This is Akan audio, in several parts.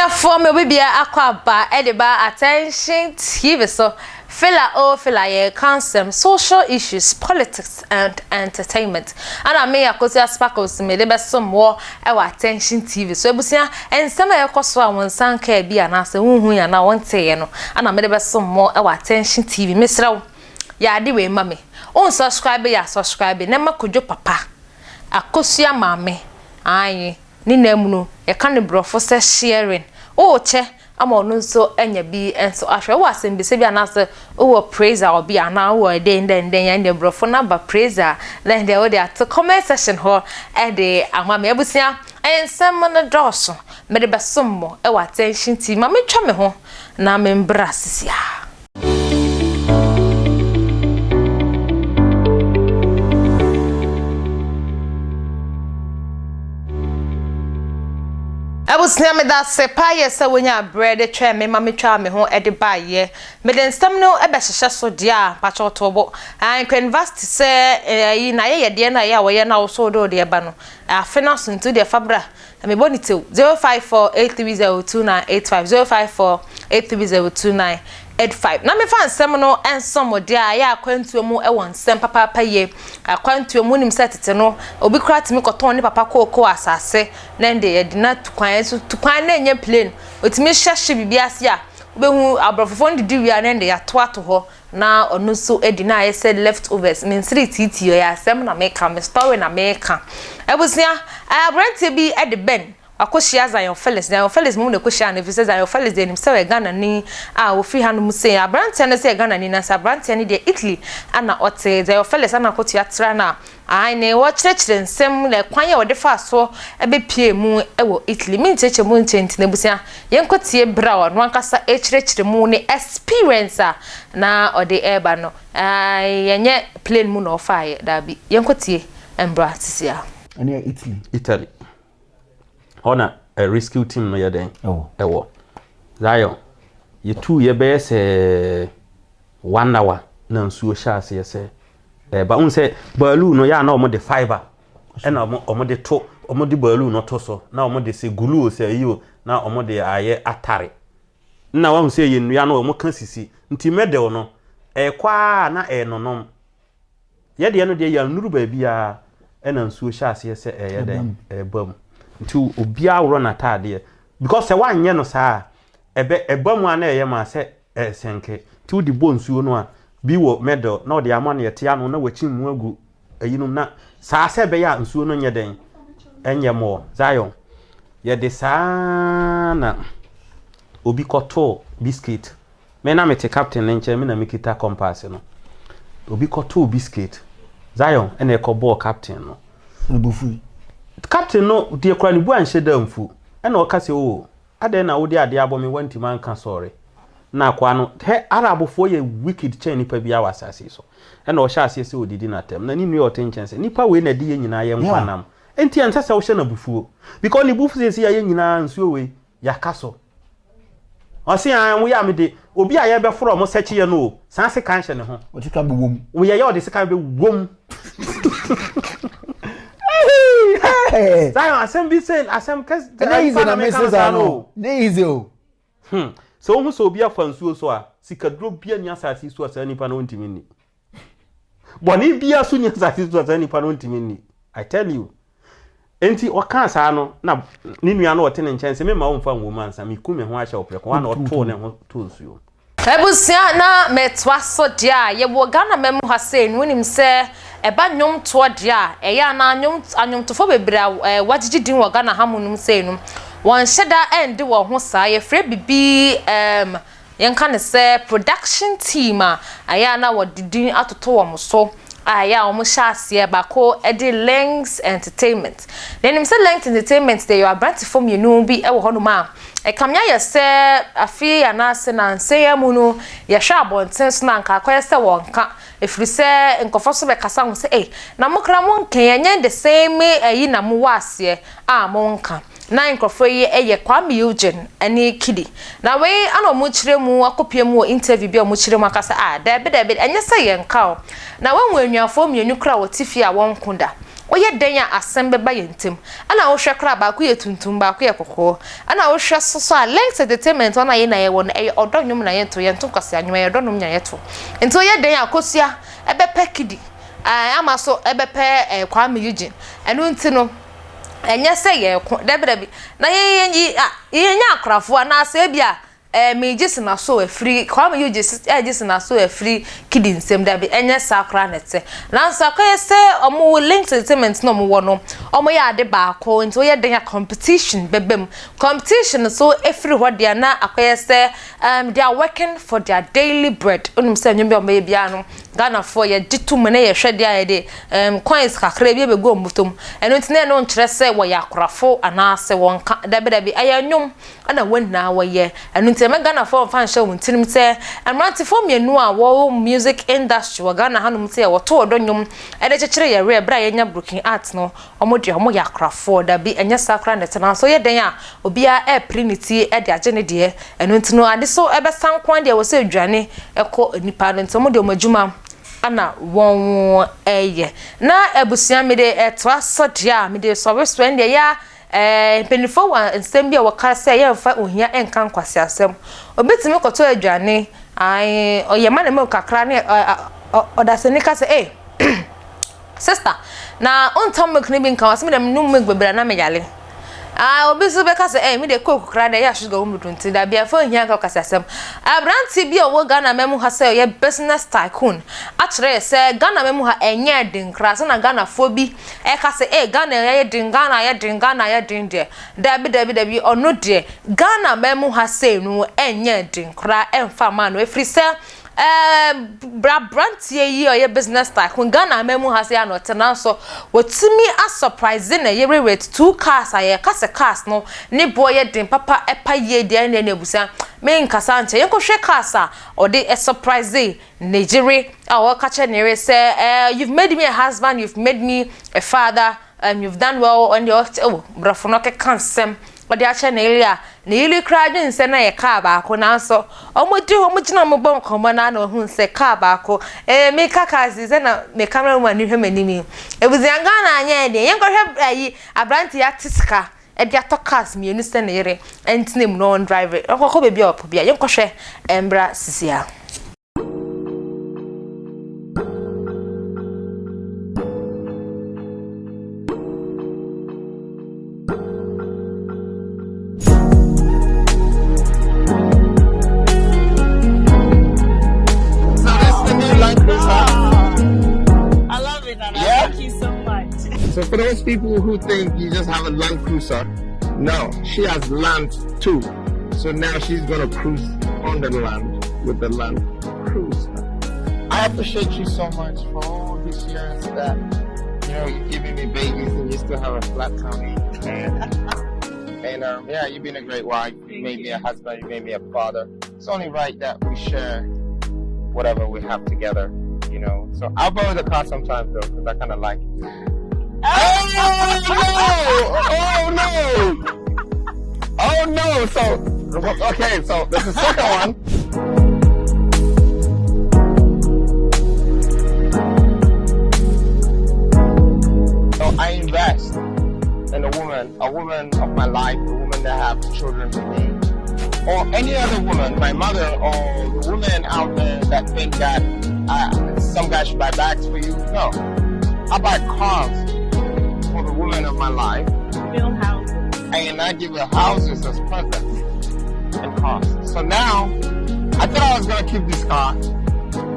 for me we be aquaba ediba attention TV so filler ye concept social issues politics and entertainment and I may akosia sparkles me dey some more attention TV so ebusia ensem e koso a won sanka bia na se hunhu ya na won teye no and I me dey some more attention TV mesra ya de we ma me on subscribe ya subscribe na makodwo papa akosia mame ayi ni namuno e kan ne brofo se sharing o che ama no so enya bi enso ahwe wo asem bi se bi anase wo praise obi ana wo den ya ne brofo na ba praise then they wo dey at comment section ho e dey ama me abusia ensem no doso me de besommo e wa attention team ma me twa me ho na me mbra sisia Abusnya me da se paye se wonya bread twa me ma me twa me ho e de baye me den stem no e be hehye so dia pa chotobo an university se yi na ye de na ya wo ye na wo so do de ba no afe na so ntu de fabra me bonite 0548302985 0548302985 na me fan sem no ensom de a ya akwantuo mu e won sem papa ye akwantuo mu nim setete no obi krat mi koton ne papa koko asase na nde ye de na tukwan so tukwan na enye plane otimi hyehye bibiase a obehu abrofofo ndidi wi a na nde ya to ato ho na onu so edina I said leftovers min street titi ya sem na make me story na make ebusia abrante bi e de ben akoshia Zion Felix mu ne koshia na visa Zion Felix de nim se we Ghana ni a wo fi hanu mu se abrante na se Ghana ni na sa abrante ni de Italy ana ote Zion Felix ana kotia tra na ai ne wo chirechire nsem le kwan ya wo de fa so ebe pie mu e wo Italy min cheche mu nchenti na busia yenkotie bra no ankasa e chirechire mu ne experience na ode eba no yenye plane mu no fa ye da bi yenkotie embra tisia ani Italy Ona a rescue team no yeden ewo Zion ye two ye be se 1 hour na nsuo shaase ye se ba un se balloon no ya na omo de fiber e na omo de to omo de balloon no to so na omo de se glue se yiwo na omo de aye atare na wa se ye nua na omo kan sisi nti medel no kwa na nonom ye de no de ya nuru ba bia e na nsuo shaase ye se ye den bam nti obia woro na tade because se wanye no saa ebamu ana eye ma se senke ti odi bonsuo no a bi wo medal na odi amane yete ano na wachi mu agu ayinum na saa se be ya nsuo no nye den enye mo Zion ye de saa na obi koto biscuit me na mete captain nche me na mikita compass no obi koto biscuit Zion ene ekobo captain no obufu captain no die kura ni bu anhye damfu e na okase o ade na wodi ade abo me wanti man ka sorry na kwa no he arabofo ye wicked chain nipa bia wasase so e na o hya ase se odidi na tem na ni nu otenchense nipa we na di ye nyina ye nkwanam enti ansa se wo hye na bufuo because ni bufu se ye nyina nsuo we yakaso osi an wo ya me de obi a ye be foro mo sechi ye no san se kan hye ne ho o ti ka be wom wo ye o de se kan be wom Zion asem bi say asem kas na message no ne easy o so hu so obi afansuo so a sikadro bia nya asasi so asa nipa no ntimi ni boni bia so nya asasi so asa nipa no ntimi ni I tell you enti oka sa no na ni nua no wote ne nchense me ma wo mfa wo mansa me ku me ho ahye opreko wa na oto ne ho to nsuo ebusia na metwa so dia ye wo Ghana mem ha say no nim se eba nyom to dia eya na anyom to fo bebra wagigi din wo Ghana hamunum say no won sheda end wo ho sa ye free bibi yenka ne se production team aya na wo didin atoto wo so aya o mo shaase ba ko edi Links Entertainment then him say Links Entertainment they are brand from you know bi e wo ho no ma e kamya ye se afi anase na nse ya mu no ye hwa abonten so na nka akoye se wonka efiri se nkofo so be kasa ho se na mokra mo nkan yenye the same ayi na mo wase mo nka na nkofo yi eye Kwame Eugene ani kidi na we ana mo kire mu akopie mu interview bi o mo kire mu akasa da be enye se ye nka o na wanwannuafo mienu kra wotifi a wonkoda oye den ya asem beba yentem ana wo hwe kra ba ko ye tuntum ba ko ye kokko ana wo hwe so a Links Entertainment ona ye na ye won e odonwum na ye to ye ntom kwase anwum ye odonwum nya ye to enti oye den ya kosua ebe pekidi ama so ebe pe Kwame Eugene enu nti no enye se ye ko debedebi na ye nya akrafo na ase bia me just na so free Kwame you just na so free kidi nsem da be enye sakra nete na nso akoye se omo Links Entertainment no mo wo no omo ya ade ba ko nti oye den ya competition bebem competition so every what dia na akoye se they are working for their daily bread onum se nyum bi omo bia no Ghana for ye ditum na ye hwede aye de coins kakra bi be go mutom eno nti na no nkyere se wo ya akorafo ana se wonka da be aye nyum ana wonna wo ye eno nti me Ghana for fan show ntinim se amranti for mienu a wo music industry wo Ghana hanum se wo to odonyum e de kyekere ye re bra ye nya broken art no omo de omo ya akorafo da bi enya sakra net na so ye den a obia e prinity e de agene de eno nti no ade so e be sankwan de wo se adwane e ko nipa no nti omo de omajuma ana won eye na ebusia me de etwa sodia me de so we so ende ya penifo wa nsem bia waka se ye mfa ohia enka nkwase asem obetimi koto adwane ai oyema na me kakra ne odaseni ka se sister na ontom me kni bi nka wasem dem num me gbebra na me yale obisu be ka se me de kokukra de ya shuga umudunti da bia fa ohia nka kasasem abranti bia wo Ghana memu ha se ye business tycoon akere se Ghana memu ha enye dinkra se na Ghana fo bi ka se Ghana ye din Ghana ye din Ghana ye din de da bi ono de Ghana memu ha se no enye dinkra emfa ma no efri se brantie yi oye business tycoon Ghana memu ha se ya no tena so wotumi a surprise na ye rate 2 cars aye kase cars no ne boy den papa epa ye de na ebusa me nkasa nche yenko hwe cars a ode a surprise Nigeria a ka che ne say you've made me a husband, you've made me a father, and you've done well on your brafo no ke kansem ode a che ne elia na ili kra dwen se na ye car ba ko na so omodi omugina mo bon komo na na hu se car ba ko me kaka ze na me camera man ni hwe manimi ebuzianga na anya de yenko hwe ayi abranti artistka e dia tokas mi enu se na yere entinem no on driver okoko be bia opobia yenko hwe embra sisia. So for those people who think you just have a Land Cruiser, no, she has land too. So now she's gonna cruise on the land with the Land Cruiser. I appreciate you so much for all these years that, you know, you're giving me babies and you still have a flat tummy. And yeah, you've been a great wife. You made me a husband, you made me a father. It's only right that we share whatever we have together, you know. So I'll borrow the car sometimes though, because I kind of like it. Oh no! So okay, so there's the second one. So I invest in a woman of my life, a woman that has children with me, or any other woman, my mother, or the woman out there that think that some guy should buy bags for you. No, I buy cars for the woman of my life. Build houses. And I give her houses as presents and cars. So now, I thought I was going to keep this car,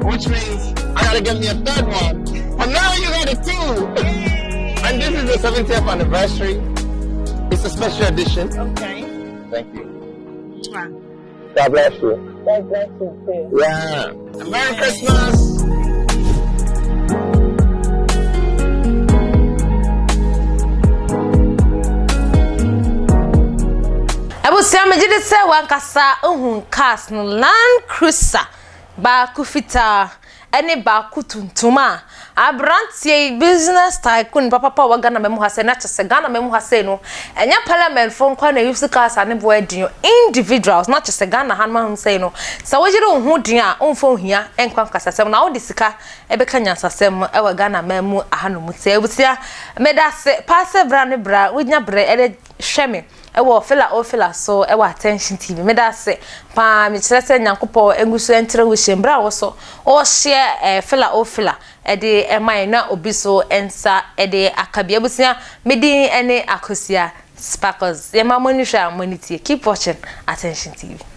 which means I got to get me a third one. But now you got a 2. And this is the 70th anniversary. It's a special edition. Okay. Thank you. God bless you. God bless you too. Yeah. Merry Christmas. Abusia mejide se wankasa ohun cars no Land Cruiser ba ku fita ene ba kutuntuma abrantie business tycoon papa wa Ghana memu hase na chese Ghana memu hase no enya parliament fo nkwa na use cars ane bo adin individuals na chese Ghana hanma hu say no sa wojire hu din a onfo hia enkwa kasasem na wo de sika ebeka nyansasem e wa Ghana memu ahanomu se ebusia medase passe bra ne bra wonya bre ede hweme ewo fila so ewo attention TV medase pa mi kyerese nyankopɔ engusu entre wo shembra wo so o share fila ede emai na obi so ensa ede akabia busia medi ene akosia sparkles yema money hwa money keep watching attention TV.